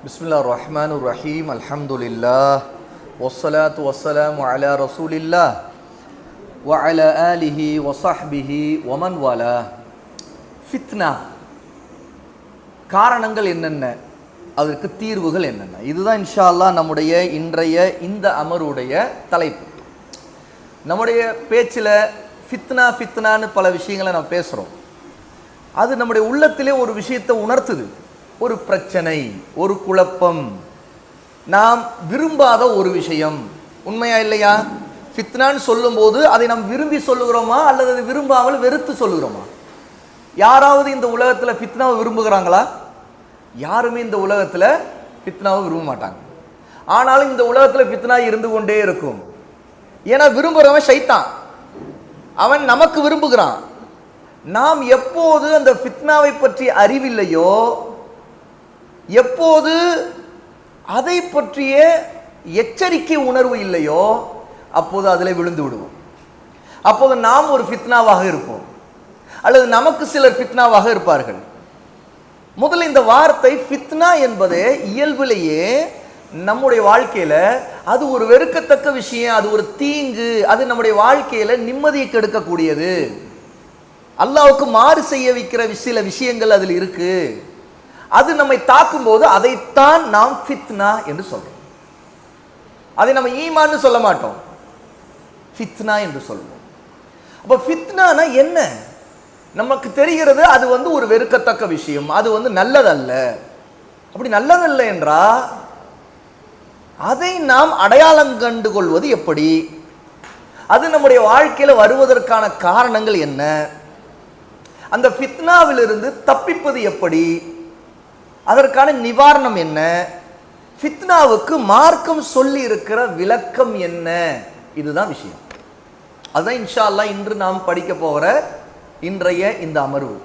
பிஸ்மில்லாஹிர் ரஹ்மானிர் ரஹீம். அல்ஹம்துலில்லாஹ் வஸ்ஸலாத்து வஸ்ஸலாமு அலா ரசூலில்லாஹ் வ அலா ஆலிஹி வ ஸஹ்பிஹி வ மன் வாலா. ஃபித்னா காரணங்கள் என்னென்ன, அதற்கு தீர்வுகள் என்னென்ன, இதுதான் இன்ஷா அல்லாஹ் நம்முடைய இன்றைய இந்த அமருடைய தலைப்பு. நம்முடைய பேச்சில் ஃபித்னான்னு பல விஷயங்களை நம்ம பேசுகிறோம். அது நம்முடைய உள்ளத்திலே ஒரு விஷயத்தை உணர்த்துது. ஒரு பிரச்சனை, ஒரு குழப்பம், நாம் விரும்பாத ஒரு விஷயம். உண்மையா இல்லையா? ஃபித்னான்னு சொல்லும்போது அதை நாம் விரும்பி சொல்லுகிறோமா அல்லது அதை விரும்பாமல் வெறுத்து சொல்லுகிறோமா? யாராவது இந்த உலகத்தில் ஃபித்னாவை விரும்புகிறாங்களா? யாருமே இந்த உலகத்தில் ஃபித்னாவை விரும்ப மாட்டாங்க. ஆனாலும் இந்த உலகத்தில் ஃபித்னா இருந்து கொண்டே இருக்கும். ஏன்னா விரும்புகிறவன் ஷைத்தான், அவன் நமக்கு விரும்புகிறான். நாம் எப்போது அந்த ஃபித்னாவை பற்றி அறிவில்லையோ, எப்போது அதை பற்றிய எச்சரிக்கை உணர்வு இல்லையோ, அப்போது அதில் விழுந்து விடுவோம். அப்போது நாம் ஒரு ஃபித்னாவாக இருப்போம், அல்லது நமக்கு சிலர் ஃபித்னாவாக இருப்பார்கள். முதல்ல இந்த வார்த்தை ஃபித்னா என்பது இயல்பிலேயே நம்முடைய வாழ்க்கையில அது ஒரு வெறுக்கத்தக்க விஷயம், அது ஒரு தீங்கு, அது நம்முடைய வாழ்க்கையில நிம்மதியை கெடுக்கக்கூடியது, அல்லாஹ்வுக்கு மாறு செய்ய வைக்கிற சில விஷயங்கள் அதில் இருக்கு. அது நம்மை தாக்கும் போது அதைத்தான் நாம் ஃபித்னா என்று சொல்றோம். அதை நம்ம ஈமான்னு சொல்ல மாட்டோம், ஃபித்னா என்று சொல்வோம். அப்ப ஃபித்னானா என்ன? நமக்கு தெரிகிறது அது ஒரு வெறுக்கத்தக்க விஷயம், அது நல்லதல்ல. அப்படி நல்லதல்ல என்றா அதை நாம் அடையாளம் கண்டு கொள்வது எப்படி? அது நம்முடைய வாழ்க்கையில வருவதற்கான காரணங்கள் என்ன? அந்த ஃபித்னாவிலிருந்து தப்பிப்பது எப்படி? அதற்கான நிவாரணம் என்ன? ஃபித்னாவுக்கு மார்க்கம் சொல்லி இருக்கிற விளக்கம் என்ன? இதுதான் விஷயம். அதுதான் இன்ஷா அல்லாஹ் இன்று நாம் படிக்க போகிற இன்றைய இந்த அமர்வு.